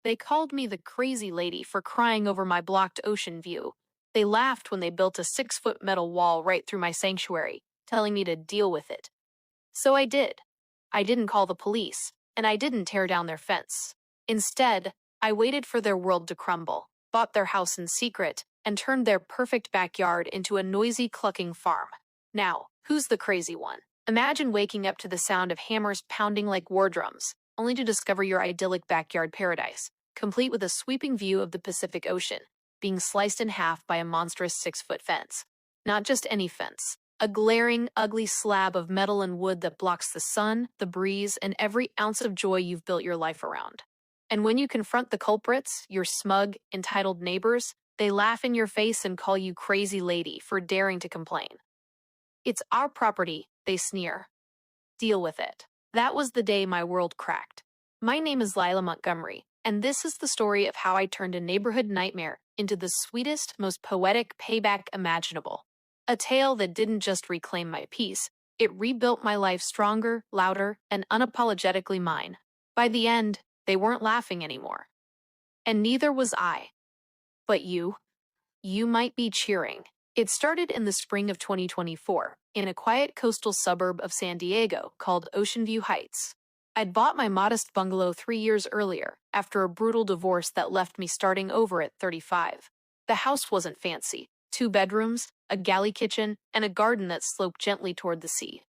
They called me the crazy lady for crying over my blocked ocean view. They laughed when they built a 6-foot metal wall right through my sanctuary, telling me to deal with it. So I did. I didn't call the police, and I didn't tear down their fence. Instead, I waited for their world to crumble, bought their house in secret, and turned their perfect backyard into a noisy, clucking farm. Now, who's the crazy one? Imagine waking up to the sound of hammers pounding like war drums, only to discover your idyllic backyard paradise, complete with a sweeping view of the Pacific Ocean, being sliced in half by a monstrous 6-foot fence. Not just any fence. A glaring, ugly slab of metal and wood that blocks the sun, the breeze, and every ounce of joy you've built your life around. And when you confront the culprits, your smug, entitled neighbors, they laugh in your face and call you crazy lady for daring to complain. It's our property, they sneer. Deal with it. That was the day my world cracked. My name is Lila Montgomery, and this is the story of how I turned a neighborhood nightmare into the sweetest, most poetic payback imaginable. A tale that didn't just reclaim my peace, it rebuilt my life stronger, louder, and unapologetically mine. By the end, they weren't laughing anymore. And neither was I. But you might be cheering. It started in the spring of 2024, in a quiet coastal suburb of San Diego called Ocean View Heights. I'd bought my modest bungalow 3 years earlier, after a brutal divorce that left me starting over at 35. The house wasn't fancy. 2 bedrooms, a galley kitchen, and a garden that sloped gently toward the sea.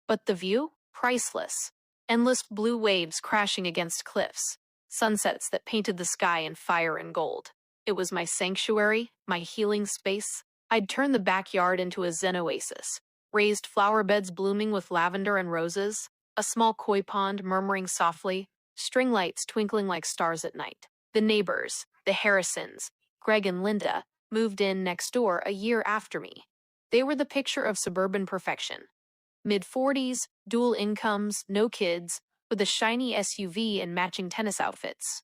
But the view? Priceless. Endless blue waves crashing against cliffs. Sunsets that painted the sky in fire and gold. It was my sanctuary, my healing space. I'd turned the backyard into a zen oasis. Raised flower beds blooming with lavender and roses, a small koi pond murmuring softly, string lights twinkling like stars at night. The neighbors, the Harrisons, Greg and Linda, moved in next door a year after me. They were the picture of suburban perfection. Mid-40s, dual incomes, no kids, with a shiny SUV and matching tennis outfits.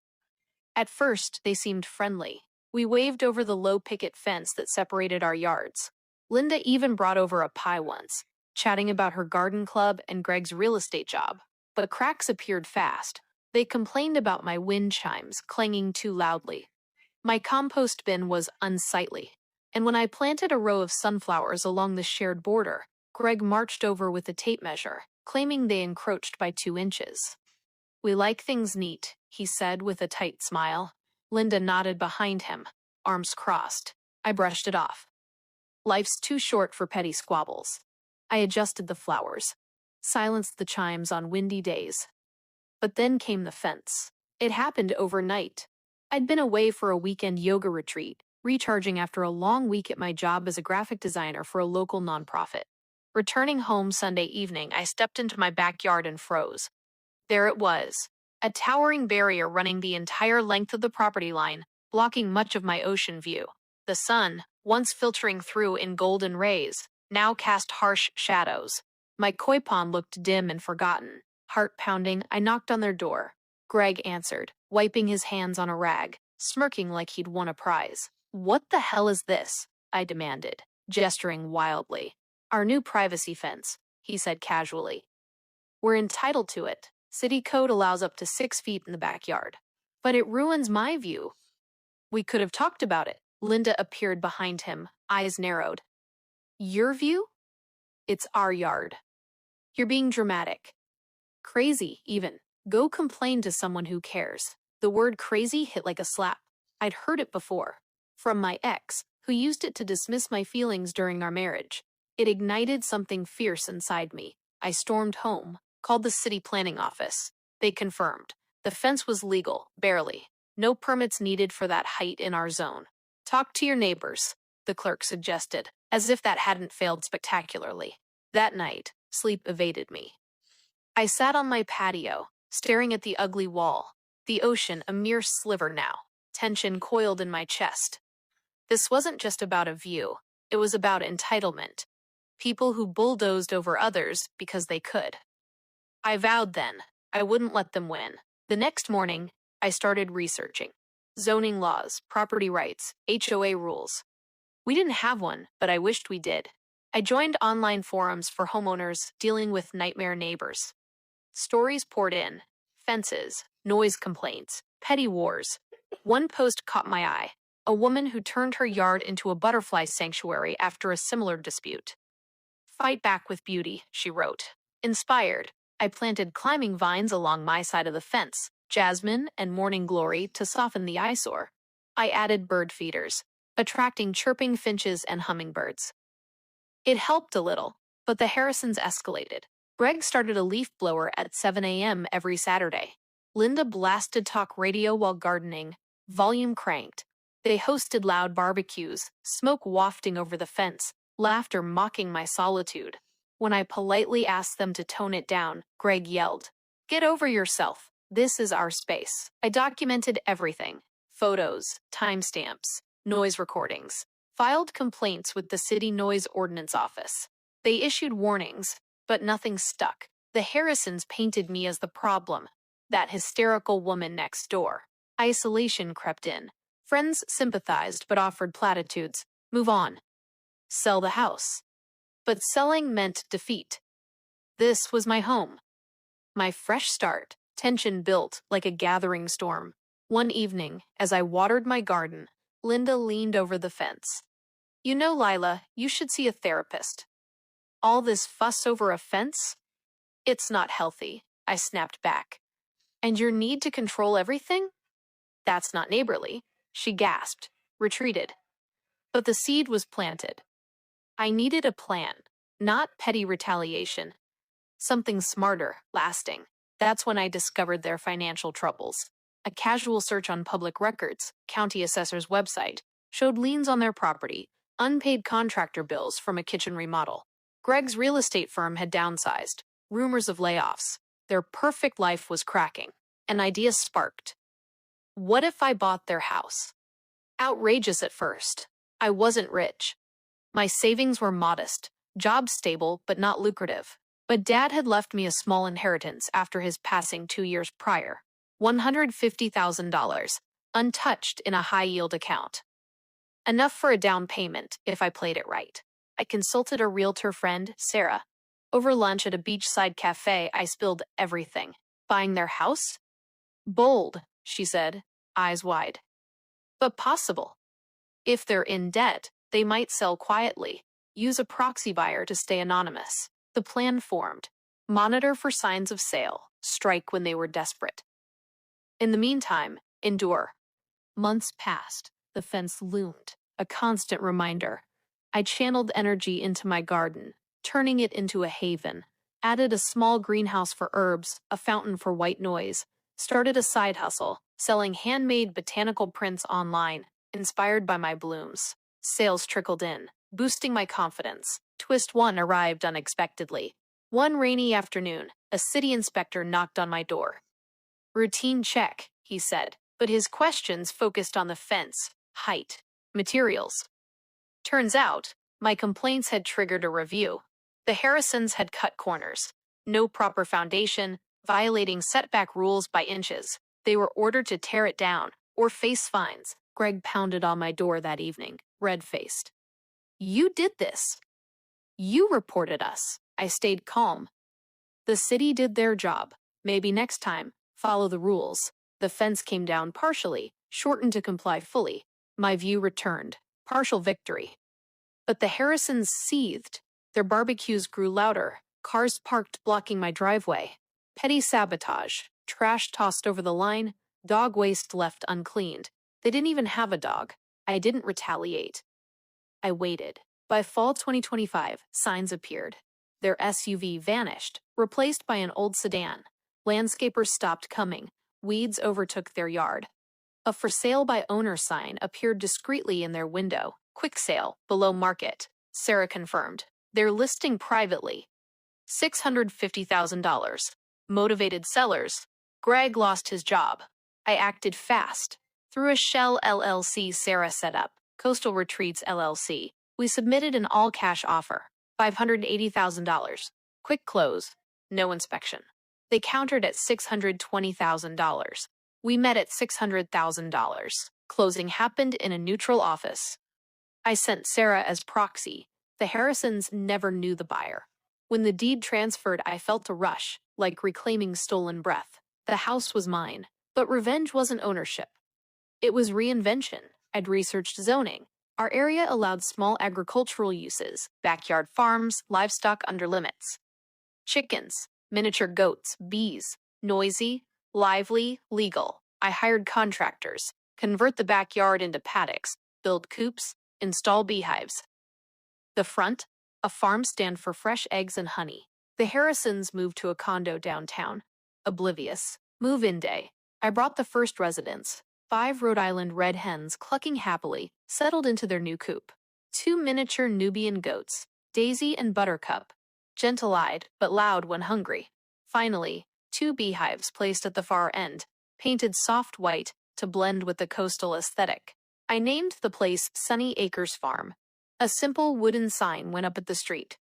At first, they seemed friendly. We waved over the low picket fence that separated our yards. Linda even brought over a pie once, chatting about her garden club and Greg's real estate job. But cracks appeared fast. They complained about my wind chimes clanging too loudly. My compost bin was unsightly, and when I planted a row of sunflowers along the shared border, Greg marched over with a tape measure, claiming they encroached by 2 inches. "We like things neat," he said with a tight smile. Linda nodded behind him, arms crossed. I brushed it off. Life's too short for petty squabbles. I adjusted the flowers, silenced the chimes on windy days. But then came the fence. It happened overnight. I'd been away for a weekend yoga retreat, recharging after a long week at my job as a graphic designer for a local nonprofit. Returning home Sunday evening, I stepped into my backyard and froze. There it was, a towering barrier running the entire length of the property line, blocking much of my ocean view. The sun, once filtering through in golden rays, now cast harsh shadows. My koi pond looked dim and forgotten. Heart pounding, I knocked on their door. Greg answered, wiping his hands on a rag, smirking like he'd won a prize. "What the hell is this?" I demanded, gesturing wildly. "Our new privacy fence," he said casually. "We're entitled to it. City code allows up to 6 feet in the backyard. But it ruins my view." "We could have talked about it." Linda appeared behind him, eyes narrowed. "Your view? It's our yard." "You're being dramatic. Crazy, even. Go complain to someone who cares." The word crazy hit like a slap. I'd heard it before. From my ex, who used it to dismiss my feelings during our marriage. It ignited something fierce inside me. I stormed home, called the city planning office. They confirmed. The fence was legal, barely. No permits needed for that height in our zone. "Talk to your neighbors," the clerk suggested, as if that hadn't failed spectacularly. That night, sleep evaded me. I sat on my patio, staring at the ugly wall, the ocean a mere sliver now, tension coiled in my chest. This wasn't just about a view, it was about entitlement. People who bulldozed over others because they could. I vowed then, I wouldn't let them win. The next morning, I started researching. Zoning laws, property rights, HOA rules. We didn't have one, but I wished we did. I joined online forums for homeowners dealing with nightmare neighbors. Stories poured in. Fences, noise complaints, Petty wars. One post caught my eye. A woman who turned her yard into a butterfly sanctuary after a similar dispute. Fight back with beauty, she wrote. Inspired, I planted climbing vines along my side of the fence, jasmine and morning glory to soften the eyesore. I added bird feeders, attracting chirping finches and hummingbirds. It helped a little, but the Harrisons escalated. Greg started a leaf blower at 7 a.m. every Saturday. Linda blasted talk radio while gardening, volume cranked. They hosted loud barbecues, smoke wafting over the fence, laughter mocking my solitude. When I politely asked them to tone it down, Greg yelled, "Get over yourself. This is our space." I documented everything: photos, timestamps, noise recordings, filed complaints with the city noise ordinance office. They issued warnings, but nothing stuck. The Harrisons painted me as the problem, that hysterical woman next door. Isolation crept in. Friends sympathized but offered platitudes. Move on. Sell the house. But selling meant defeat. This was my home. My fresh start. Tension built like a gathering storm. One evening, as I watered my garden, Linda leaned over the fence. "You know, Lila, you should see a therapist." "All this fuss over a fence? It's not healthy," I snapped back. "And your need to control everything? That's not neighborly." She gasped, retreated. But the seed was planted. I needed a plan, not petty retaliation. Something smarter, lasting. That's when I discovered their financial troubles. A casual search on public records, county assessor's website, showed liens on their property, unpaid contractor bills from a kitchen remodel. Greg's real estate firm had downsized, rumors of layoffs. Their perfect life was cracking. An idea sparked. What if I bought their house? Outrageous at first. I wasn't rich. My savings were modest, job stable but not lucrative. But Dad had left me a small inheritance after his passing 2 years prior. $150,000, untouched in a high-yield account. Enough for a down payment if I played it right. I consulted a realtor friend, Sarah. Over lunch at a beachside cafe, I spilled everything. Buying their house? Bold, she said, eyes wide. But possible. If they're in debt, they might sell quietly, use a proxy buyer to stay anonymous. The plan formed. Monitor for signs of sale, strike when they were desperate. In the meantime, endure. Months passed. The fence loomed, a constant reminder. I channeled energy into my garden, turning it into a haven. Added a small greenhouse for herbs, a fountain for white noise. Started a side hustle, selling handmade botanical prints online, inspired by my blooms. Sales trickled in, boosting my confidence. Twist 1 arrived unexpectedly. One rainy afternoon, a city inspector knocked on my door. "Routine check," he said, but his questions focused on the fence, height, materials. Turns out, my complaints had triggered a review. The Harrisons had cut corners. No proper foundation, violating setback rules by inches. They were ordered to tear it down or face fines. Greg pounded on my door that evening, red-faced. "You did this. You reported us." I stayed calm. The city did their job. Maybe next time, follow the rules. The fence came down partially, shortened to comply fully. My view returned. Partial victory. But the Harrisons seethed. Their barbecues grew louder. Cars parked blocking my driveway. Petty sabotage. Trash tossed over the line. Dog waste left uncleaned. They didn't even have a dog. I didn't retaliate. I waited. By fall 2025, signs appeared. Their SUV vanished, replaced by an old sedan. Landscapers stopped coming. Weeds overtook their yard. A for sale by owner sign appeared discreetly in their window. Quick sale, below market. Sarah confirmed. They're listing privately. $650,000. Motivated sellers. Greg lost his job. I acted fast. Through a shell LLC Sarah set up, Coastal Retreats LLC, we submitted an all-cash offer, $580,000. Quick close, no inspection. They countered at $620,000. We met at $600,000. Closing happened in a neutral office. I sent Sarah as proxy. The Harrisons never knew the buyer. When the deed transferred, I felt a rush, like reclaiming stolen breath. The house was mine. But revenge wasn't ownership. It was reinvention. I'd researched zoning. Our area allowed small agricultural uses, backyard farms, livestock under limits. Chickens, miniature goats, bees, noisy, lively, legal. I hired contractors, convert the backyard into paddocks, build coops, install beehives. The front, a farm stand for fresh eggs and honey. The Harrisons moved to a condo downtown. Oblivious. Move-in day. I brought the first residents. 5 Rhode Island red hens clucking happily, settled into their new coop. 2 miniature Nubian goats, Daisy and Buttercup, gentle-eyed but loud when hungry. Finally, 2 beehives placed at the far end, painted soft white to blend with the coastal aesthetic. I named the place Sunny Acres Farm. A simple wooden sign went up at the street.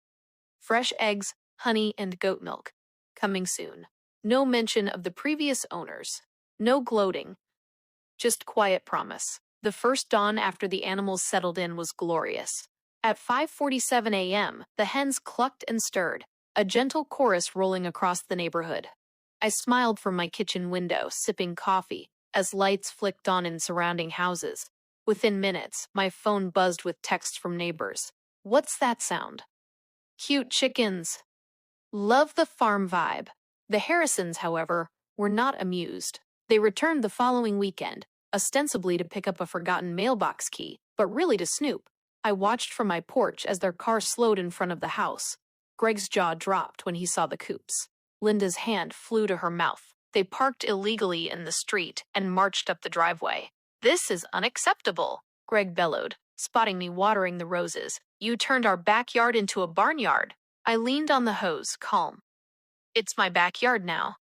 Fresh eggs, honey, and goat milk. Coming soon. No mention of the previous owners. No gloating. Just quiet promise. The first dawn after the animals settled in was glorious. At 5:47 a.m., the hens clucked and stirred, a gentle chorus rolling across the neighborhood. I smiled from my kitchen window, sipping coffee, as lights flicked on in surrounding houses. Within minutes, my phone buzzed with texts from neighbors. What's that sound? Cute chickens. Love the farm vibe. The Harrisons, however, were not amused. They returned the following weekend, ostensibly to pick up a forgotten mailbox key, but really to snoop. I watched from my porch as their car slowed in front of the house. Greg's jaw dropped when he saw the coops. Linda's hand flew to her mouth. They parked illegally in the street and marched up the driveway. This is unacceptable, Greg bellowed, spotting me watering the roses. You turned our backyard into a barnyard. I leaned on the hose, calm. It's my backyard now.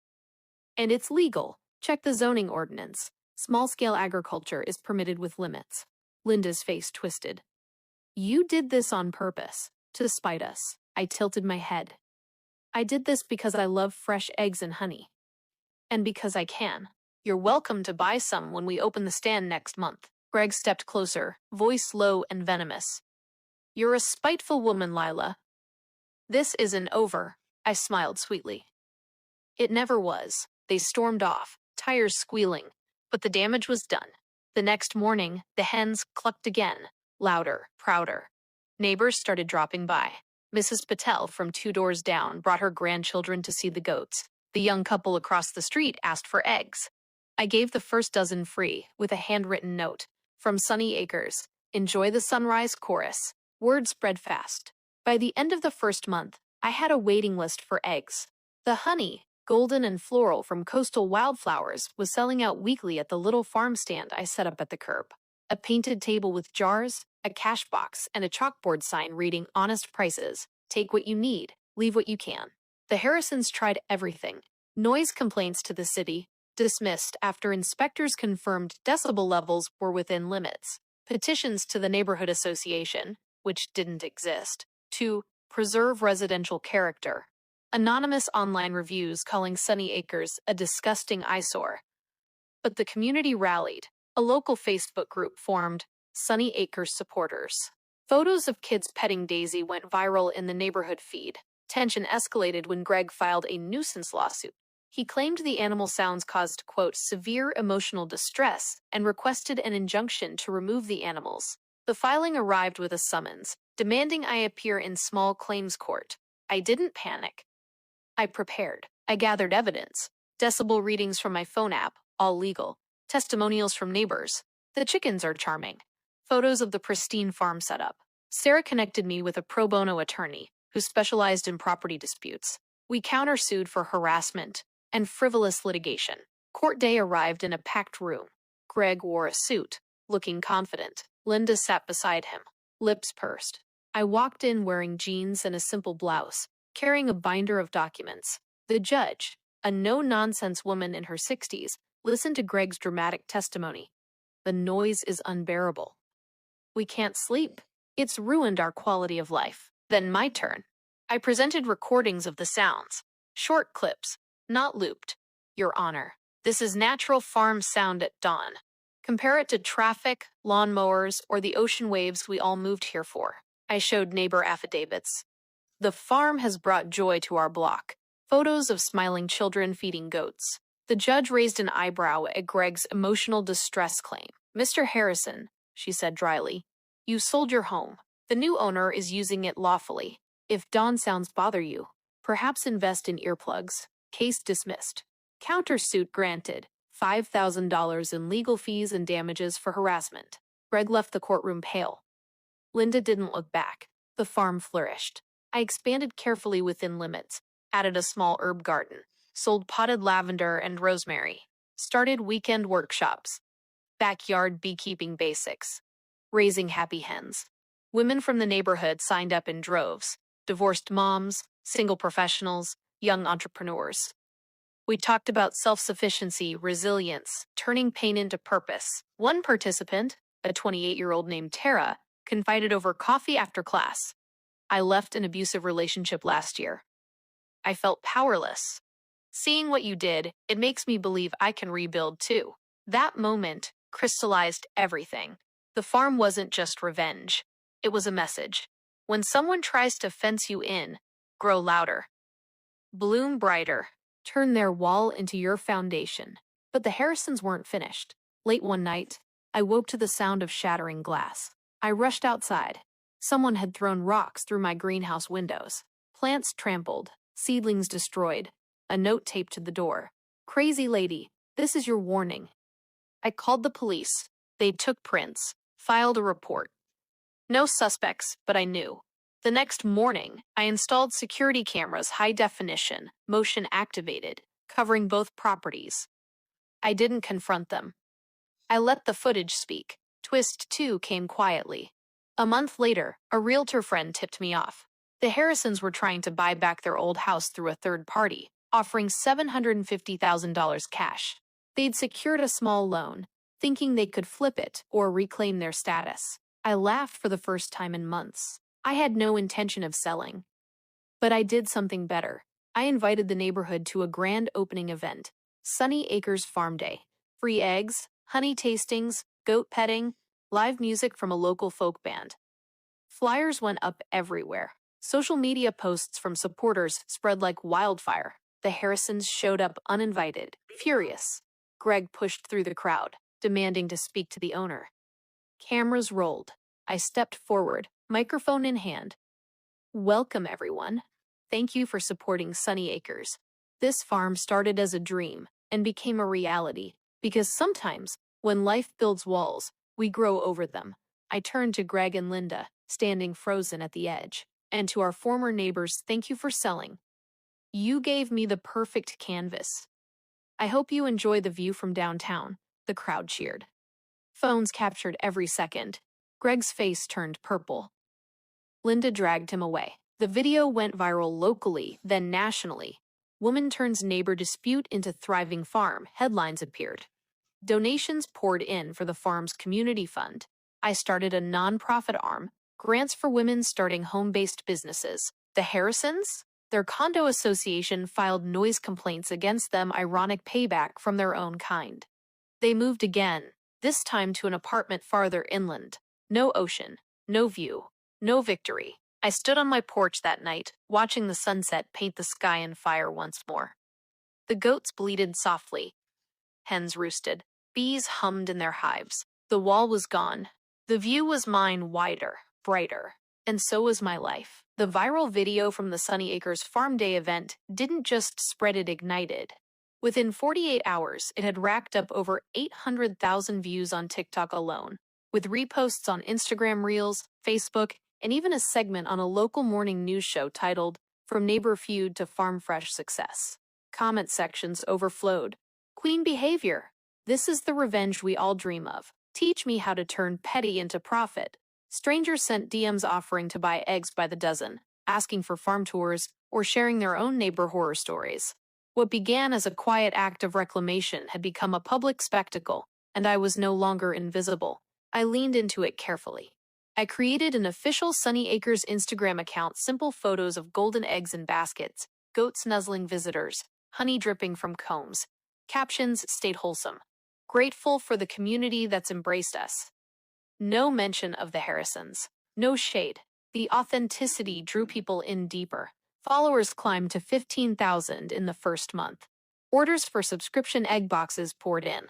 And it's legal. Check the zoning ordinance. Small-scale agriculture is permitted with limits. Linda's face twisted. You did this on purpose, to spite us. I tilted my head. I did this because I love fresh eggs and honey. And because I can. You're welcome to buy some when we open the stand next month. Greg stepped closer, voice low and venomous. You're a spiteful woman, Lila. This isn't over, I smiled sweetly. It never was. They stormed off, tires squealing, but the damage was done. The next morning, the hens clucked again, louder, prouder. Neighbors started dropping by. Mrs. Patel from 2 doors down brought her grandchildren to see the goats. The young couple across the street asked for eggs. I gave the first dozen free, with a handwritten note. From Sunny Acres, enjoy the sunrise chorus. Word spread fast. By the end of the first month, I had a waiting list for eggs. The honey, golden and floral from Coastal Wildflowers, was selling out weekly at the little farm stand I set up at the curb. A painted table with jars, a cash box, and a chalkboard sign reading honest prices. Take what you need, leave what you can. The Harrisons tried everything. Noise complaints to the city, dismissed after inspectors confirmed decibel levels were within limits. Petitions to the neighborhood association, which didn't exist, to preserve residential character. Anonymous online reviews calling Sunny Acres a disgusting eyesore. But the community rallied. A local Facebook group formed, Sunny Acres Supporters. Photos of kids petting Daisy went viral in the neighborhood feed. Tension escalated when Greg filed a nuisance lawsuit. He claimed the animal sounds caused, quote, severe emotional distress and requested an injunction to remove the animals. The filing arrived with a summons, demanding I appear in small claims court. I didn't panic. I prepared. I gathered evidence. Decibel readings from my phone app, all legal. Testimonials from neighbors. The chickens are charming. Photos of the pristine farm setup. Sarah connected me with a pro bono attorney who specialized in property disputes. We countersued for harassment and frivolous litigation. Court day arrived in a packed room. Greg wore a suit, looking confident. Linda sat beside him, lips pursed. I walked in wearing jeans and a simple blouse, carrying a binder of documents. The judge, a no-nonsense woman in her 60s, listened to Greg's dramatic testimony. The noise is unbearable. We can't sleep. It's ruined our quality of life. Then my turn. I presented recordings of the sounds. Short clips, not looped. Your Honor, this is natural farm sound at dawn. Compare it to traffic, lawnmowers, or the ocean waves we all moved here for. I showed neighbor affidavits. The farm has brought joy to our block. Photos of smiling children feeding goats. The judge raised an eyebrow at Greg's emotional distress claim. Mr. Harrison, she said dryly, you sold your home. The new owner is using it lawfully. If Dawn sounds bother you, perhaps invest in earplugs. Case dismissed. Countersuit granted. $5,000 in legal fees and damages for harassment. Greg left the courtroom pale. Linda didn't look back. The farm flourished. I expanded carefully within limits, added a small herb garden, sold potted lavender and rosemary, started weekend workshops, backyard beekeeping basics, raising happy hens. Women from the neighborhood signed up in droves, divorced moms, single professionals, young entrepreneurs. We talked about self-sufficiency, resilience, turning pain into purpose. One participant, a 28-year-old named Tara, confided over coffee after class. I left an abusive relationship last year. I felt powerless. Seeing what you did, it makes me believe I can rebuild too. That moment crystallized everything. The farm wasn't just revenge. It was a message. When someone tries to fence you in, grow louder. Bloom brighter. Turn their wall into your foundation. But the Harrisons weren't finished. Late one night, I woke to the sound of shattering glass. I rushed outside. Someone had thrown rocks through my greenhouse windows. Plants trampled, seedlings destroyed, a note taped to the door. Crazy lady, this is your warning. I called the police. They took prints, filed a report. No suspects, but I knew. The next morning, I installed security cameras, high definition, motion activated, covering both properties. I didn't confront them. I let the footage speak. Twist 2 came quietly. A month later, a realtor friend tipped me off. The Harrisons were trying to buy back their old house through a third party, offering $750,000 cash. They'd secured a small loan, thinking they could flip it or reclaim their status. I laughed for the first time in months. I had no intention of selling. But I did something better. I invited the neighborhood to a grand opening event, Sunny Acres Farm Day. Free eggs, honey tastings, goat petting, live music from a local folk band. Flyers went up everywhere. Social media posts from supporters spread like wildfire. The Harrisons showed up uninvited, furious. Greg pushed through the crowd, demanding to speak to the owner. Cameras rolled. I stepped forward, microphone in hand. Welcome, everyone. Thank you for supporting Sunny Acres. This farm started as a dream and became a reality, because sometimes, when life builds walls, we grow over them. I turned to Greg and Linda, standing frozen at the edge. And to our former neighbors, thank you for selling. You gave me the perfect canvas. I hope you enjoy the view from downtown, the crowd cheered. Phones captured every second. Greg's face turned purple. Linda dragged him away. The video went viral locally, then nationally. Woman turns neighbor dispute into thriving farm, headlines appeared. Donations poured in for the farm's community fund. I started a nonprofit arm, grants for women starting home-based businesses. The Harrisons? Their condo association filed noise complaints against them, ironic payback from their own kind. They moved again, this time to an apartment farther inland. No ocean, no view, no victory. I stood on my porch that night, watching the sunset paint the sky in fire once more. The goats bleated softly. Hens roosted. Bees hummed in their hives. The wall was gone. The view was mine, wider, brighter. And so was my life. The viral video from the Sunny Acres Farm Day event didn't just spread, it ignited. Within 48 hours, it had racked up over 800,000 views on TikTok alone, with reposts on Instagram Reels, Facebook, and even a segment on a local morning news show titled, From Neighbor Feud to Farm Fresh Success. Comment sections overflowed. Queen behavior. This is the revenge we all dream of. Teach me how to turn petty into profit. Strangers sent DMs offering to buy eggs by the dozen, asking for farm tours, or sharing their own neighbor horror stories. What began as a quiet act of reclamation had become a public spectacle, and I was no longer invisible. I leaned into it carefully. I created an official Sunny Acres Instagram account, simple photos of golden eggs in baskets, goats nuzzling visitors, honey dripping from combs. Captions stayed wholesome. Grateful for the community that's embraced us. No mention of the Harrisons. No shade. The authenticity drew people in deeper. Followers climbed to 15,000 in the first month. Orders for subscription egg boxes poured in.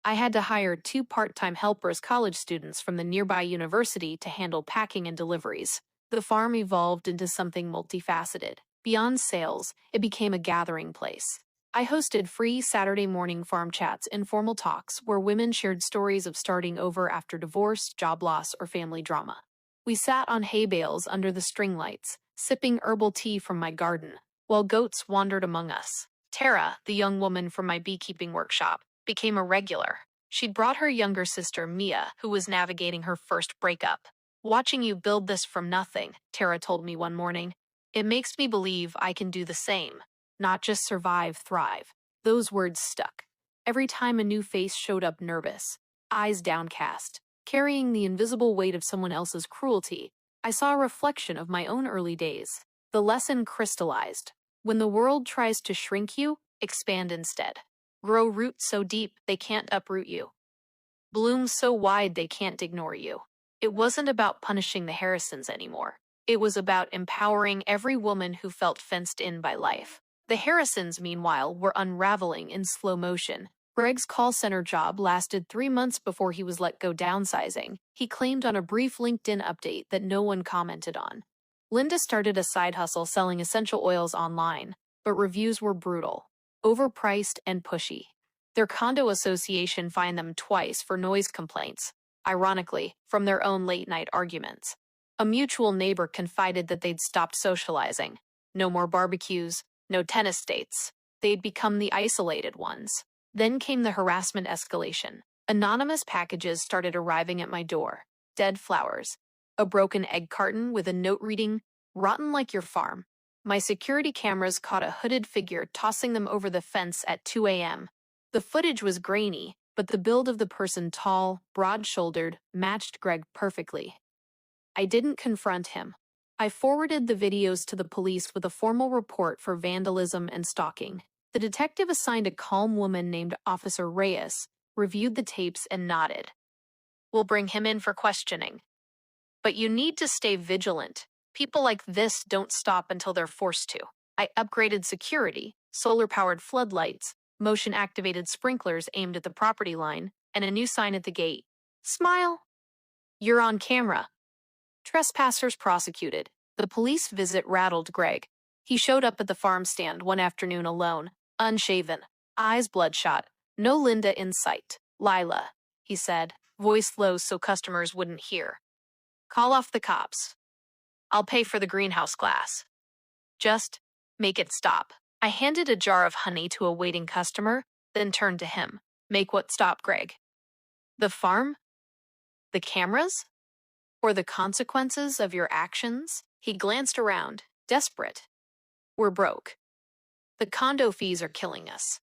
I had to hire 2 part-time helpers, college students from the nearby university, to handle packing and deliveries. The farm evolved into something multifaceted. Beyond sales, it became a gathering place. I hosted free Saturday morning farm chats, informal talks where women shared stories of starting over after divorce, job loss, or family drama. We sat on hay bales under the string lights, sipping herbal tea from my garden, while goats wandered among us. Tara, the young woman from my beekeeping workshop, became a regular. She'd brought her younger sister, Mia, who was navigating her first breakup. "Watching you build this from nothing," Tara told me one morning, "it makes me believe I can do the same. Not just survive, thrive." Those words stuck. Every time a new face showed up, nervous, eyes downcast, carrying the invisible weight of someone else's cruelty, I saw a reflection of my own early days. The lesson crystallized. When the world tries to shrink you, expand instead. Grow roots so deep they can't uproot you. Bloom so wide they can't ignore you. It wasn't about punishing the Harrisons anymore. It was about empowering every woman who felt fenced in by life. The Harrisons, meanwhile, were unraveling in slow motion. Greg's call center job lasted 3 months before he was let go, downsizing. He claimed on a brief LinkedIn update that no one commented on. Linda started a side hustle selling essential oils online, but reviews were brutal, overpriced, and pushy. Their condo association fined them twice for noise complaints, ironically, from their own late-night arguments. A mutual neighbor confided that they'd stopped socializing. No more barbecues, no tennis dates. They'd become the isolated ones. Then came the harassment escalation. Anonymous packages started arriving at my door. Dead flowers. A broken egg carton with a note reading, "Rotten like your farm." My security cameras caught a hooded figure tossing them over the fence at 2 a.m. The footage was grainy, but the build of the person, tall, broad-shouldered, matched Greg perfectly. I didn't confront him. I forwarded the videos to the police with a formal report for vandalism and stalking. The detective assigned a calm woman named Officer Reyes, reviewed the tapes, and nodded. "We'll bring him in for questioning. But you need to stay vigilant. People like this don't stop until they're forced to." I upgraded security, solar-powered floodlights, motion-activated sprinklers aimed at the property line, and a new sign at the gate. "Smile. You're on camera." Trespassers prosecuted. The police visit rattled Greg. He showed up at the farm stand one afternoon alone, unshaven, eyes bloodshot, no Linda in sight. "Lila," he said, voice low so customers wouldn't hear. "Call off the cops. I'll pay for the greenhouse glass. Just make it stop." I handed a jar of honey to a waiting customer, then turned to him. "Make what stop, Greg? The farm? The cameras? Or the consequences of your actions?" He glanced around, desperate. "We're broke. The condo fees are killing us.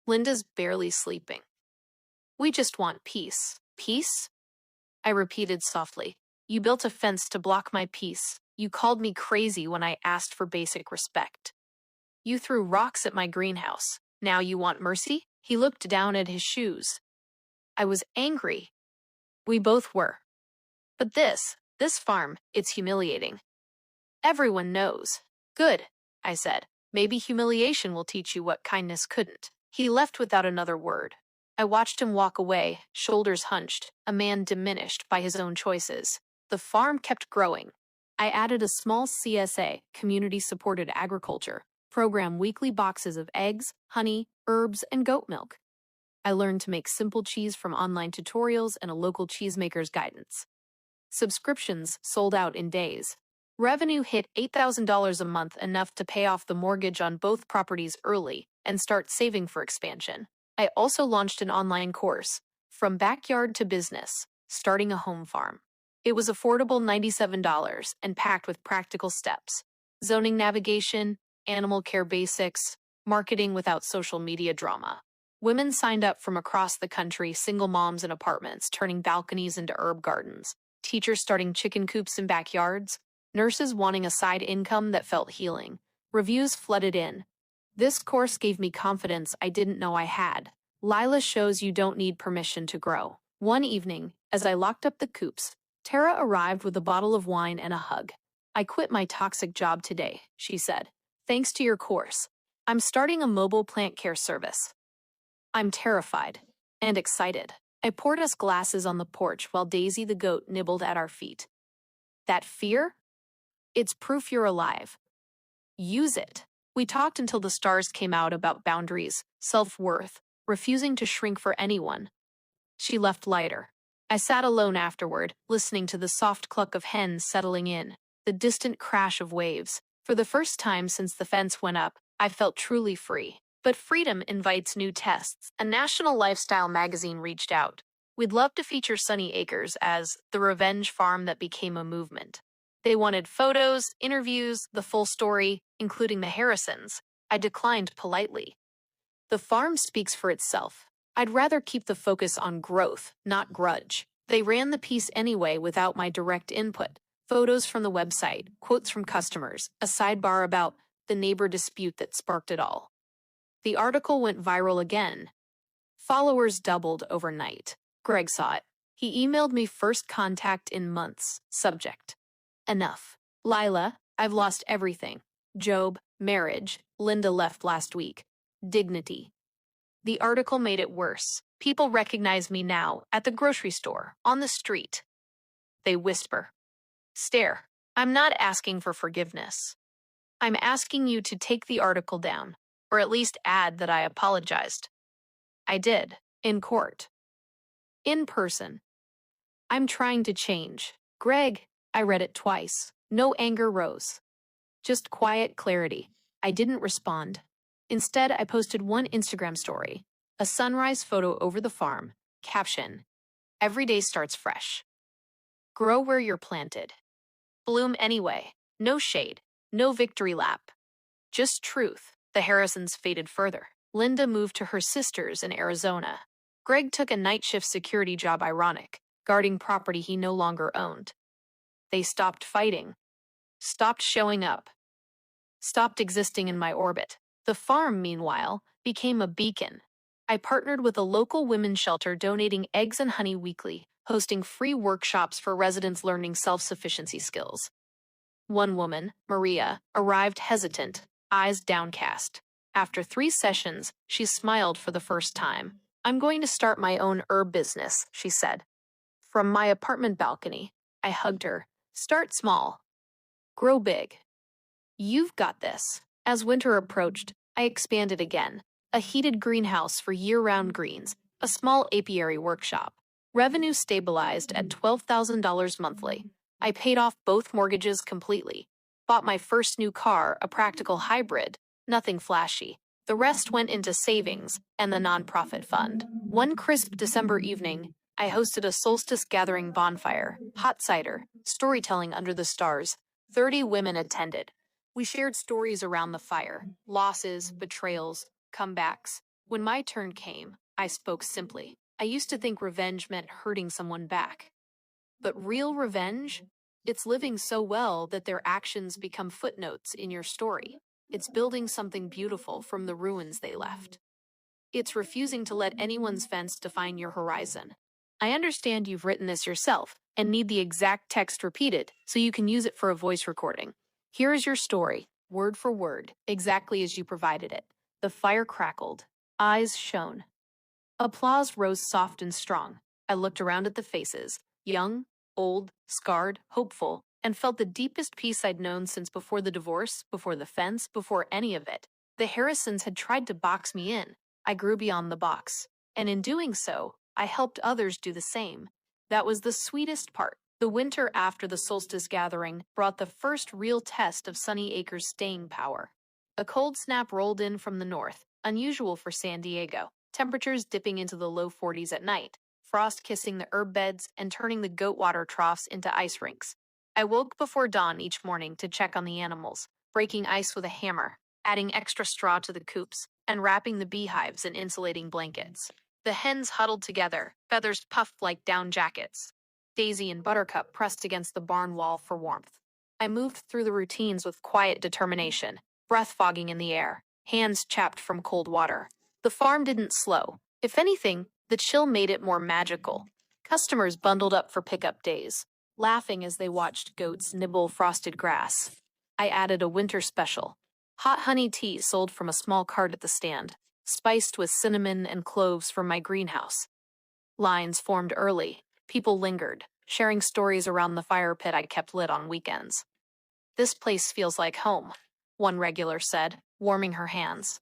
Linda's barely sleeping. We just want peace." "Peace?" I repeated softly. "You built a fence to block my peace. You called me crazy when I asked for basic respect. You threw rocks at my greenhouse. Now you want mercy?" He looked down at his shoes. I was angry. We both were. "But this farm, it's humiliating. Everyone knows." "Good," I said. "Maybe humiliation will teach you what kindness couldn't." He left without another word. I watched him walk away, shoulders hunched, a man diminished by his own choices. The farm kept growing. I added a small CSA, community-supported agriculture, program, weekly boxes of eggs, honey, herbs, and goat milk. I learned to make simple cheese from online tutorials and a local cheesemaker's guidance. Subscriptions sold out in days. Revenue hit $8,000 a month, enough to pay off the mortgage on both properties early and start saving for expansion. I also launched an online course, From Backyard to Business, Starting a Home Farm. It was affordable, $97, and packed with practical steps: zoning navigation, animal care basics, marketing without social media drama. Women signed up from across the country, single moms in apartments turning balconies into herb gardens, teachers starting chicken coops in backyards, nurses wanting a side income that felt healing. Reviews flooded in. This course gave me confidence I didn't know I had. Lila shows you don't need permission to grow. One evening, as I locked up the coops, Tara arrived with a bottle of wine and a hug. "I quit my toxic job today," she said. "Thanks to your course. I'm starting a mobile plant care service. I'm terrified and excited. I poured us glasses on the porch while Daisy the goat nibbled at our feet. That fear? It's proof you're alive. Use it. We talked until the stars came out about boundaries, self-worth, refusing to shrink for anyone. She left lighter. I sat alone afterward, listening to the soft cluck of hens settling in, the distant crash of waves. For the first time since the fence went up, I felt truly free. But freedom invites new tests. A national lifestyle magazine reached out. We'd love to feature Sunny Acres as the revenge farm that became a movement. They wanted photos, interviews, the full story, including the Harrisons. I declined politely. The farm speaks for itself. I'd rather keep the focus on growth, not grudge. They ran the piece anyway without my direct input. Photos from the website, quotes from customers, a sidebar about the neighbor dispute that sparked it all. The article went viral again. Followers doubled overnight. Greg saw it. He emailed me first contact in months. Subject: enough. Lila, I've lost everything. Job, marriage. Linda left last week. Dignity. The article made it worse. People recognize me now, at the grocery store, on the street. They whisper. Stare. I'm not asking for forgiveness. I'm asking you to take the article down, or at least add that I apologized. I did, in court. In person. I'm trying to change. Greg, I read it twice. No anger rose. Just quiet clarity. I didn't respond. Instead, I posted one Instagram story, a sunrise photo over the farm, caption: every day starts fresh. Grow where you're planted. Bloom anyway. No shade. No victory lap. Just truth. The Harrisons faded further. Linda moved to her sister's in Arizona. Greg took a night shift security job, ironic, guarding property he no longer owned. They stopped fighting. Stopped showing up. Stopped existing in my orbit. The farm, meanwhile, became a beacon. I partnered with a local women's shelter donating eggs and honey weekly, hosting free workshops for residents learning self-sufficiency skills. One woman, Maria, arrived hesitant, eyes downcast. After 3 sessions, she smiled for the first time. I'm going to start my own herb business, she said. From my apartment balcony, I hugged her. Start small. Grow big. You've got this. As winter approached, I expanded again. A heated greenhouse for year-round greens, a small apiary workshop. Revenue stabilized at $12,000 monthly. I paid off both mortgages completely. Bought my first new car, a practical hybrid, nothing flashy. The rest went into savings and the nonprofit fund. One crisp December evening, I hosted a solstice gathering bonfire, hot cider, storytelling under the stars. 30 women attended. We shared stories around the fire, losses, betrayals, comebacks. When my turn came, I spoke simply. I used to think revenge meant hurting someone back. But real revenge? It's living so well that their actions become footnotes in your story. It's building something beautiful from the ruins they left. It's refusing to let anyone's fence define your horizon. I understand you've written this yourself and need the exact text repeated so you can use it for a voice recording. Here is your story, word for word, exactly as you provided it. The fire crackled. Eyes shone. Applause rose soft and strong. I looked around at the faces, young, old, scarred, hopeful, and felt the deepest peace I'd known since before the divorce, before the fence, before any of it. The Harrisons had tried to box me in. I grew beyond the box. And in doing so, I helped others do the same. That was the sweetest part. The winter after the solstice gathering brought the first real test of Sunny Acres' staying power. A cold snap rolled in from the north, unusual for San Diego. Temperatures dipping into the low 40s at night, frost kissing the herb beds and turning the goat water troughs into ice rinks. I woke before dawn each morning to check on the animals, breaking ice with a hammer, adding extra straw to the coops, and wrapping the beehives in insulating blankets. The hens huddled together, feathers puffed like down jackets. Daisy and Buttercup pressed against the barn wall for warmth. I moved through the routines with quiet determination, breath fogging in the air, hands chapped from cold water. The farm didn't slow. If anything, the chill made it more magical. Customers bundled up for pickup days, laughing as they watched goats nibble frosted grass. I added a winter special, Hot honey tea sold from a small cart at the stand, spiced with cinnamon and cloves from my greenhouse. Lines formed early. People lingered, sharing stories around the fire pit I kept lit on weekends. "This place feels like home," one regular said, warming her hands.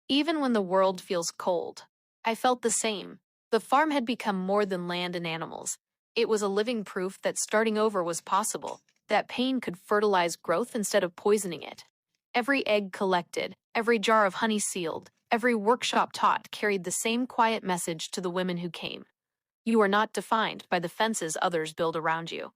Even when the world feels cold, I felt the same. The farm had become more than land and animals. It was a living proof that starting over was possible, that pain could fertilize growth instead of poisoning it. Every egg collected, every jar of honey sealed, every workshop taught carried the same quiet message to the women who came. You are not defined by the fences others build around you.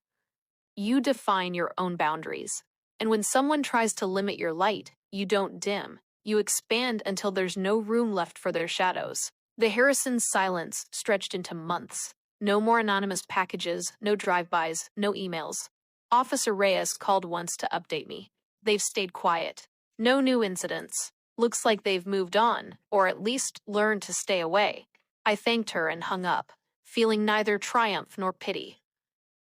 You define your own boundaries. And when someone tries to limit your light, you don't dim. You expand until there's no room left for their shadows. The Harrisons' silence stretched into months. No more anonymous packages, no drive-bys, no emails. Officer Reyes called once to update me. They've stayed quiet. No new incidents. Looks like they've moved on, or at least learned to stay away. I thanked her and hung up, feeling neither triumph nor pity.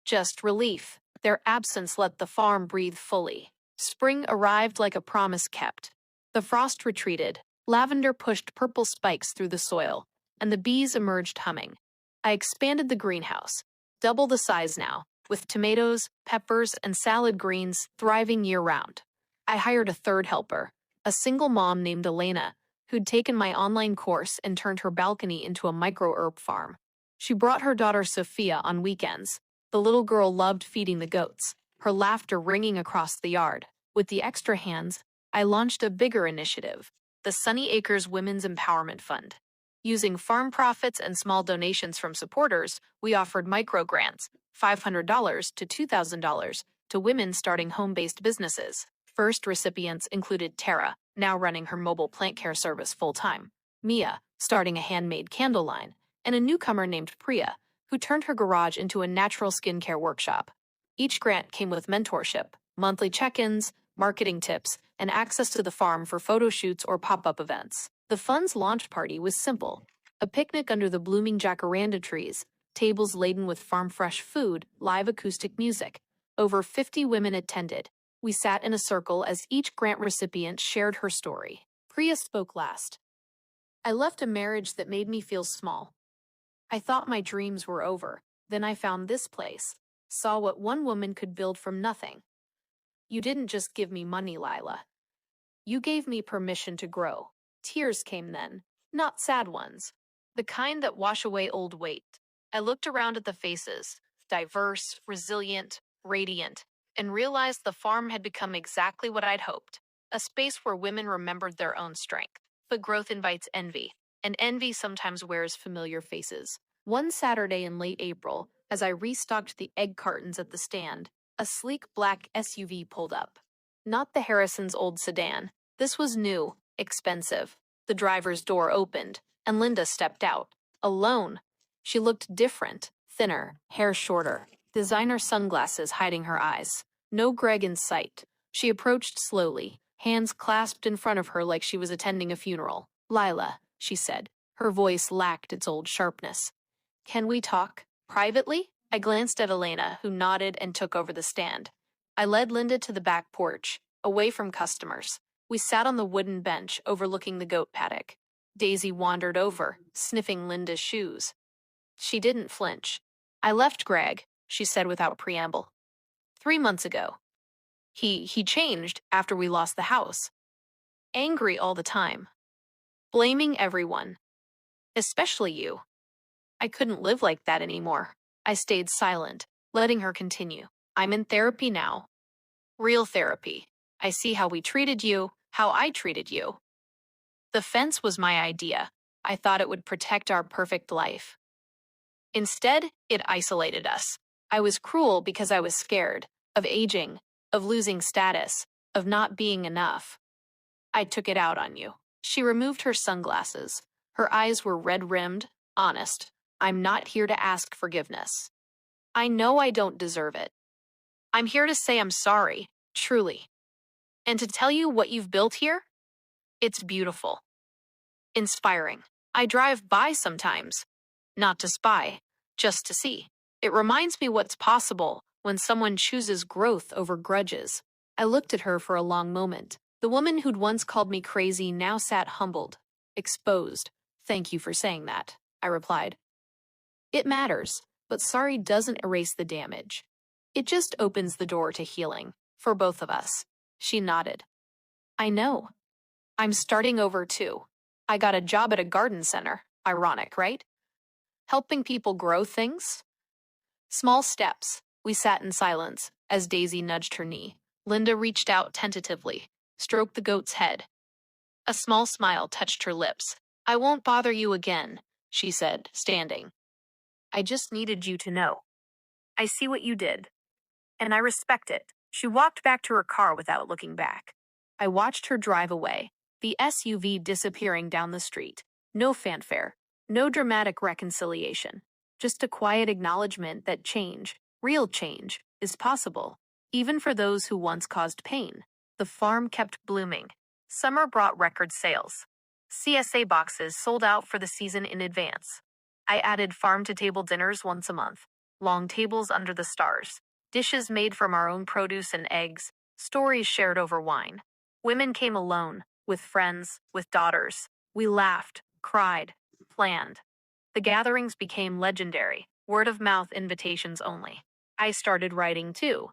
Just relief. Their absence let the farm breathe fully. Spring arrived like a promise kept. The frost retreated, lavender pushed purple spikes through the soil, and the bees emerged humming. I expanded the greenhouse, double the size now, with tomatoes, peppers, and salad greens thriving year-round. I hired a third helper, a single mom named Elena, who'd taken my online course and turned her balcony into a micro-herb farm. She brought her daughter Sophia on weekends. The little girl loved feeding the goats, her laughter ringing across the yard. With the extra hands, I launched a bigger initiative, the Sunny Acres Women's Empowerment Fund. Using farm profits and small donations from supporters, we offered micro-grants, $500 to $2,000, to women starting home-based businesses. First recipients included Tara, now running her mobile plant care service full-time, Mia, starting a handmade candle line, and a newcomer named Priya, who turned her garage into a natural skincare workshop. Each grant came with mentorship, monthly check-ins, marketing tips, and access to the farm for photo shoots or pop-up events. The fund's launch party was simple: a picnic under the blooming jacaranda trees, tables laden with farm-fresh food, live acoustic music. Over 50 women attended. We sat in a circle as each grant recipient shared her story. Priya spoke last. "I left a marriage that made me feel small. I thought my dreams were over. Then I found this place, saw what one woman could build from nothing. You didn't just give me money, Lila. You gave me permission to grow." Tears came then, not sad ones, the kind that wash away old weight. I looked around at the faces, diverse, resilient, radiant, and realized the farm had become exactly what I'd hoped, a space where women remembered their own strength. But growth invites envy, and envy sometimes wears familiar faces. One Saturday in late April, as I restocked the egg cartons at the stand, a sleek black SUV pulled up. Not the Harrisons' old sedan. This was new, expensive. The driver's door opened, and Linda stepped out. Alone. She looked different, thinner, hair shorter, designer sunglasses hiding her eyes. No Greg in sight. She approached slowly, hands clasped in front of her like she was attending a funeral. "Lila," she said. Her voice lacked its old sharpness. "Can we talk? Privately?" I glanced at Elena, who nodded and took over the stand. I led Linda to the back porch, away from customers. We sat on the wooden bench overlooking the goat paddock. Daisy wandered over, sniffing Linda's shoes. She didn't flinch. "I left Greg," she said without preamble. 3 months ago. He changed after we lost the house. Angry all the time. Blaming everyone. Especially you. I couldn't live like that anymore. I stayed silent, letting her continue. "I'm in therapy now. Real therapy. I see how we treated you, how I treated you. The fence was my idea. I thought it would protect our perfect life. Instead, it isolated us. I was cruel because I was scared of aging, of losing status, of not being enough. I took it out on you." She removed her sunglasses. Her eyes were red-rimmed, honest. "I'm not here to ask forgiveness. I know I don't deserve it. I'm here to say I'm sorry, truly. And to tell you what you've built here? It's beautiful. Inspiring. I drive by sometimes. Not to spy, just to see. It reminds me what's possible when someone chooses growth over grudges." I looked at her for a long moment, The woman who'd once called me crazy now sat humbled, exposed. Thank you for saying that, I replied. It matters, but sorry doesn't erase the damage. It just opens the door to healing, for both of us. She nodded. I know. I'm starting over too. I got a job at a garden center. Ironic, right? Helping people grow things? Small steps. We sat in silence as Daisy nudged her knee. Linda reached out tentatively, stroked the goat's head. A small smile touched her lips. I won't bother you again, she said, standing. I just needed you to know. I see what you did, and I respect it. She walked back to her car without looking back. I watched her drive away, the SUV disappearing down the street. No fanfare, no dramatic reconciliation, just a quiet acknowledgement that change, real change, is possible, even for those who once caused pain. The farm kept blooming. Summer brought record sales. CSA boxes sold out for the season in advance. I added farm-to-table dinners once a month, long tables under the stars, dishes made from our own produce and eggs, stories shared over wine. Women came alone, with friends, with daughters. We laughed, cried, planned. The gatherings became legendary, word-of-mouth invitations only. I started writing too.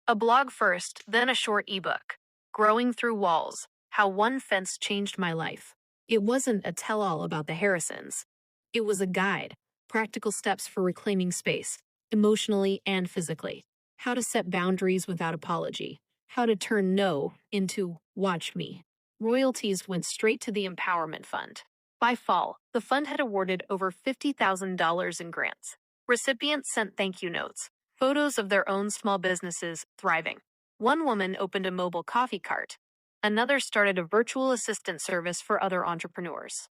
A blog first, then a short ebook. Growing Through Walls, How One Fence Changed My Life. It wasn't a tell-all about the Harrisons. It was a guide, practical steps for reclaiming space, emotionally and physically. How to set boundaries without apology. How to turn no into watch me. Royalties went straight to the Empowerment Fund. By fall, the fund had awarded over $50,000 in grants. Recipients sent thank you notes, photos of their own small businesses thriving. One woman opened a mobile coffee cart. Another started a virtual assistant service for other entrepreneurs.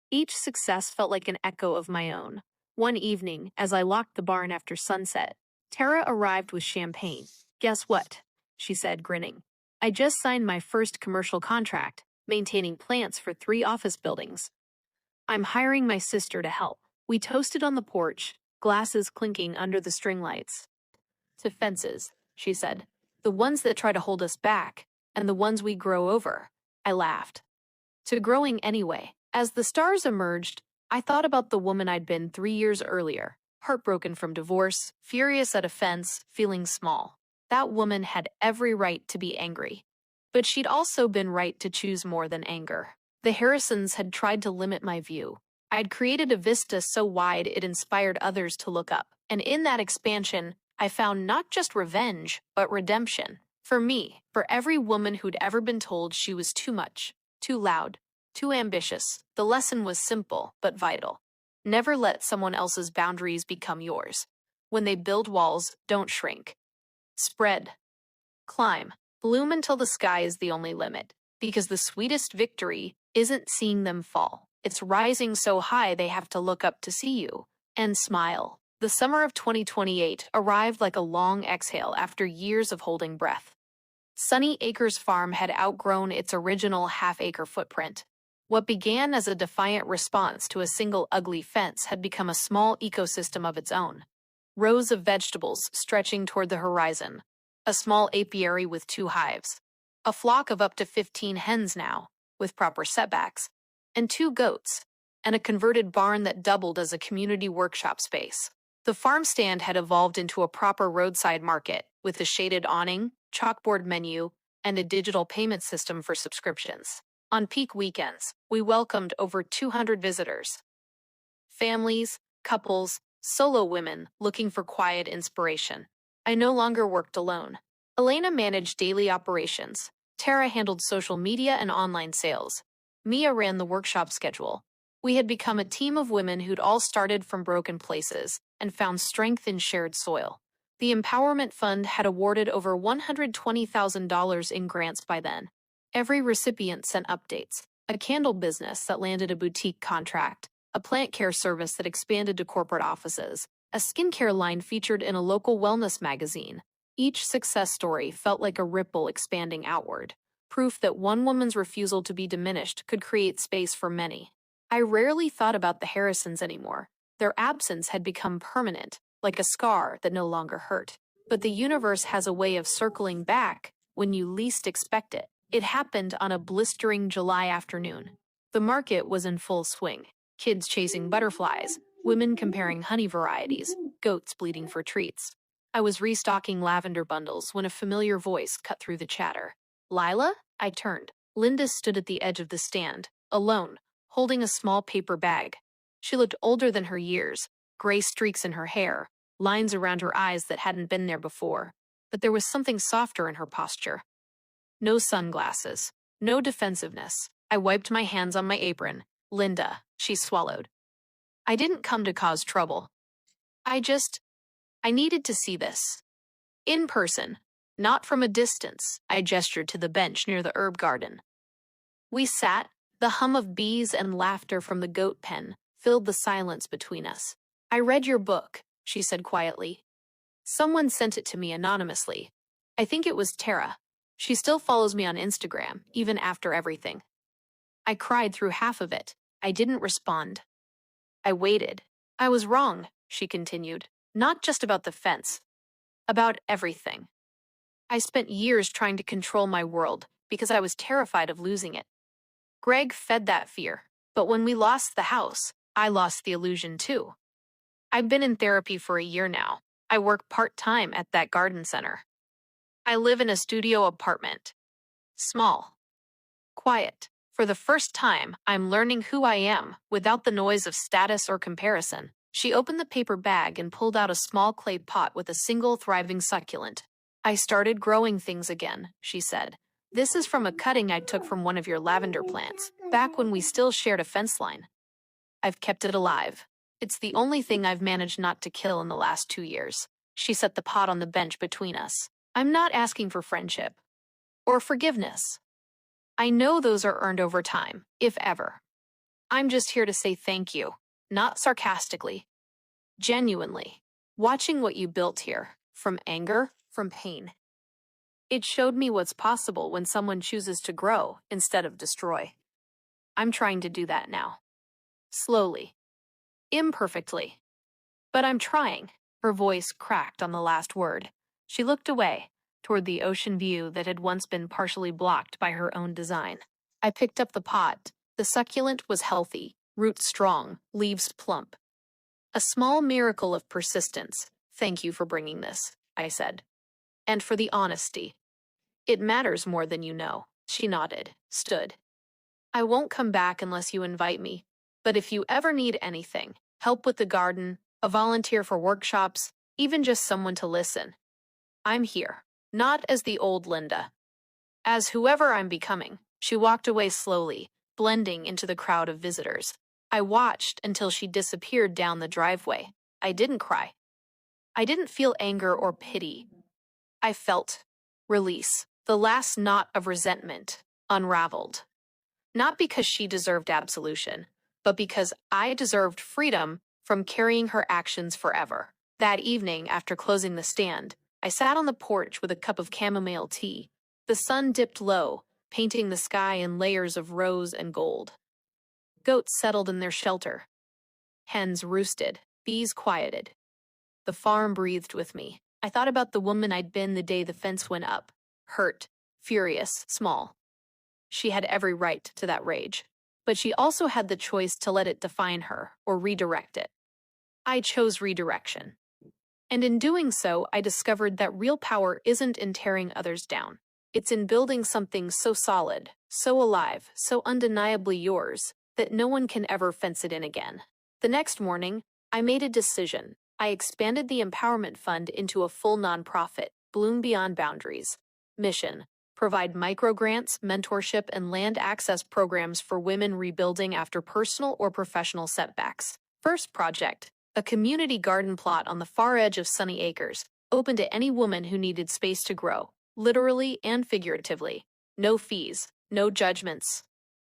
Each success felt like an echo of my own. One evening, as I locked the barn after sunset, Tara arrived with champagne. Guess what? She said, grinning. I just signed my first commercial contract, maintaining plants for 3 office buildings. I'm hiring my sister to help. We toasted on the porch, glasses clinking under the string lights. To fences, she said. The ones that try to hold us back, and the ones we grow over. I laughed. To growing anyway. As the stars emerged, I thought about the woman I'd been 3 years earlier, heartbroken from divorce, furious at a fence, feeling small. That woman had every right to be angry. But she'd also been right to choose more than anger. The Harrisons had tried to limit my view. I'd created a vista so wide it inspired others to look up. And in that expansion, I found not just revenge, but redemption. For me, for every woman who'd ever been told she was too much, too loud, too ambitious, the lesson was simple but vital. Never let someone else's boundaries become yours. When they build walls, don't shrink. Spread. Climb. Bloom until the sky is the only limit. Because the sweetest victory isn't seeing them fall. It's rising so high they have to look up to see you. And smile. The summer of 2028 arrived like a long exhale after years of holding breath. Sunny Acres Farm had outgrown its original half-acre footprint. What began as a defiant response to a single ugly fence had become a small ecosystem of its own. Rows of vegetables stretching toward the horizon, a small apiary with 2 hives, a flock of up to 15 hens now, with proper setbacks, and 2 goats, and a converted barn that doubled as a community workshop space. The farm stand had evolved into a proper roadside market, with a shaded awning, chalkboard menu, and a digital payment system for subscriptions. On peak weekends, we welcomed over 200 visitors. Families, couples, solo women looking for quiet inspiration. I no longer worked alone. Elena managed daily operations. Tara handled social media and online sales. Mia ran the workshop schedule. We had become a team of women who'd all started from broken places and found strength in shared soil. The Empowerment Fund had awarded over $120,000 in grants by then. Every recipient sent updates, a candle business that landed a boutique contract, a plant care service that expanded to corporate offices, a skincare line featured in a local wellness magazine. Each success story felt like a ripple expanding outward, proof that one woman's refusal to be diminished could create space for many. I rarely thought about the Harrisons anymore. Their absence had become permanent, like a scar that no longer hurt. But the universe has a way of circling back when you least expect it. It happened on a blistering July afternoon. The market was in full swing. Kids chasing butterflies, women comparing honey varieties, goats bleating for treats. I was restocking lavender bundles when a familiar voice cut through the chatter. Lila? I turned. Linda stood at the edge of the stand, alone, holding a small paper bag. She looked older than her years, gray streaks in her hair, lines around her eyes that hadn't been there before. But there was something softer in her posture. No sunglasses, no defensiveness. I wiped my hands on my apron. Linda, she swallowed. I didn't come to cause trouble. I needed to see this. In person, not from a distance. I gestured to the bench near the herb garden. We sat, the hum of bees and laughter from the goat pen filled the silence between us. I read your book, she said quietly. Someone sent it to me anonymously. I think it was Tara. She still follows me on Instagram, even after everything. I cried through half of it. I didn't respond. I waited. I was wrong, she continued. Not just about the fence. About everything. I spent years trying to control my world because I was terrified of losing it. Greg fed that fear, but when we lost the house, I lost the illusion too. I've been in therapy for a year now. I work part-time at that garden center. I live in a studio apartment. Small. Quiet. For the first time, I'm learning who I am without the noise of status or comparison. She opened the paper bag and pulled out a small clay pot with a single thriving succulent. I started growing things again, she said. This is from a cutting I took from one of your lavender plants, back when we still shared a fence line. I've kept it alive. It's the only thing I've managed not to kill in the last 2 years. She set the pot on the bench between us. I'm not asking for friendship. Or forgiveness. I know those are earned over time, if ever. I'm just here to say thank you. Not sarcastically. Genuinely. Watching what you built here, from anger, from pain. It showed me what's possible when someone chooses to grow instead of destroy. I'm trying to do that now. Slowly. Imperfectly. But I'm trying. Her voice cracked on the last word. She looked away, toward the ocean view that had once been partially blocked by her own design. I picked up the pot. The succulent was healthy, roots strong, leaves plump. A small miracle of persistence. Thank you for bringing this, I said. And for the honesty. It matters more than you know. She nodded, stood. I won't come back unless you invite me, but if you ever need anything, help with the garden, a volunteer for workshops, even just someone to listen, I'm here. Not as the old Linda. As whoever I'm becoming. She walked away slowly, blending into the crowd of visitors. I watched until she disappeared down the driveway. I didn't cry. I didn't feel anger or pity. I felt release. The last knot of resentment unraveled. Not because she deserved absolution, but because I deserved freedom from carrying her actions forever. That evening, after closing the stand, I sat on the porch with a cup of chamomile tea. The sun dipped low, painting the sky in layers of rose and gold. Goats settled in their shelter. Hens roosted, bees quieted. The farm breathed with me. I thought about the woman I'd been the day the fence went up. Hurt, furious, small. She had every right to that rage. But she also had the choice to let it define her or redirect it. I chose redirection. And in doing so, I discovered that real power isn't in tearing others down. It's in building something so solid, so alive, so undeniably yours, that no one can ever fence it in again. The next morning, I made a decision. I expanded the Empowerment Fund into a full nonprofit, Bloom Beyond Boundaries. Mission: provide microgrants, mentorship, and land access programs for women rebuilding after personal or professional setbacks. First project: a community garden plot on the far edge of Sunny Acres, open to any woman who needed space to grow, literally and figuratively. No fees, no judgments.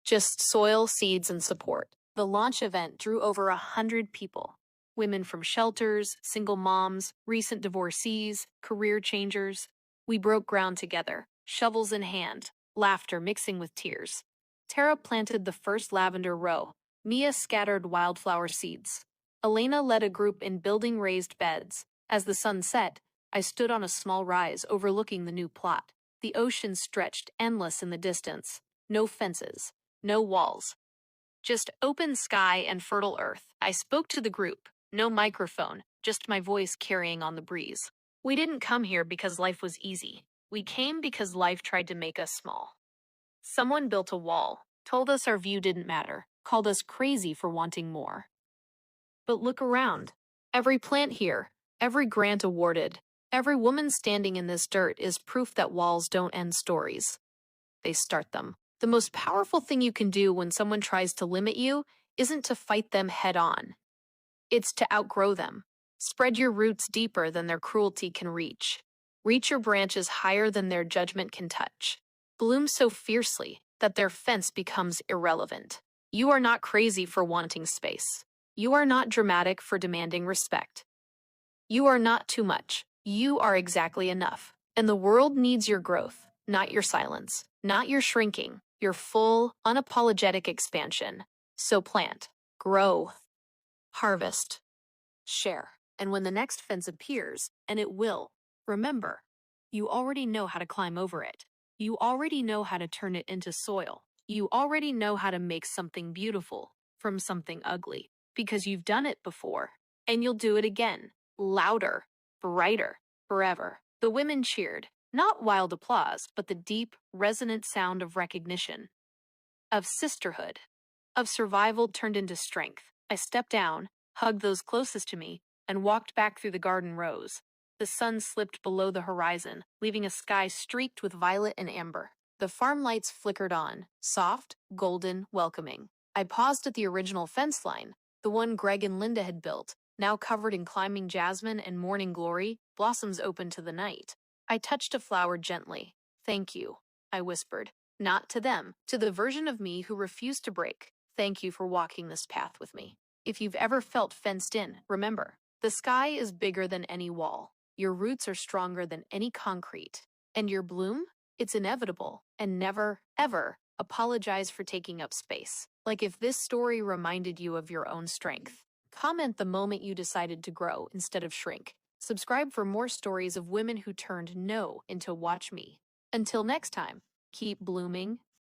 Just soil, seeds, and support. The launch event drew over 100 people. Women from shelters, single moms, recent divorcees, career changers. We broke ground together, shovels in hand, laughter mixing with tears. Tara planted the first lavender row. Mia scattered wildflower seeds. Elena led a group in building raised beds. As the sun set, I stood on a small rise overlooking the new plot. The ocean stretched endless in the distance. No fences, no walls. Just open sky and fertile earth. I spoke to the group. No microphone, just my voice carrying on the breeze. We didn't come here because life was easy. We came because life tried to make us small. Someone built a wall, told us our view didn't matter, called us crazy for wanting more. But look around. Every plant here, every grant awarded, every woman standing in this dirt is proof that walls don't end stories. They start them. The most powerful thing you can do when someone tries to limit you isn't to fight them head on. It's to outgrow them. Spread your roots deeper than their cruelty can reach. Reach your branches higher than their judgment can touch. Bloom so fiercely that their fence becomes irrelevant. You are not crazy for wanting space. You are not dramatic for demanding respect. You are not too much. You are exactly enough. And the world needs your growth, not your silence, not your shrinking, your full, unapologetic expansion. So plant, grow, harvest, share. And when the next fence appears, and it will, remember, you already know how to climb over it. You already know how to turn it into soil. You already know how to make something beautiful from something ugly, because you've done it before, and you'll do it again, louder, brighter, forever. The women cheered, not wild applause, but the deep, resonant sound of recognition, of sisterhood, of survival turned into strength. I stepped down, hugged those closest to me, and walked back through the garden rows. The sun slipped below the horizon, leaving a sky streaked with violet and amber. The farm lights flickered on, soft, golden, welcoming. I paused at the original fence line, the one Greg and Linda had built, now covered in climbing jasmine and morning glory, blossoms open to the night. I touched a flower gently. "Thank you," I whispered. Not to them, to the version of me who refused to break. Thank you for walking this path with me. If you've ever felt fenced in, remember, the sky is bigger than any wall. Your roots are stronger than any concrete. And your bloom? It's inevitable. And never, ever apologize for taking up space. Like if this story reminded you of your own strength. Comment the moment you decided to grow instead of shrink. Subscribe for more stories of women who turned no into watch me. Until next time, keep blooming,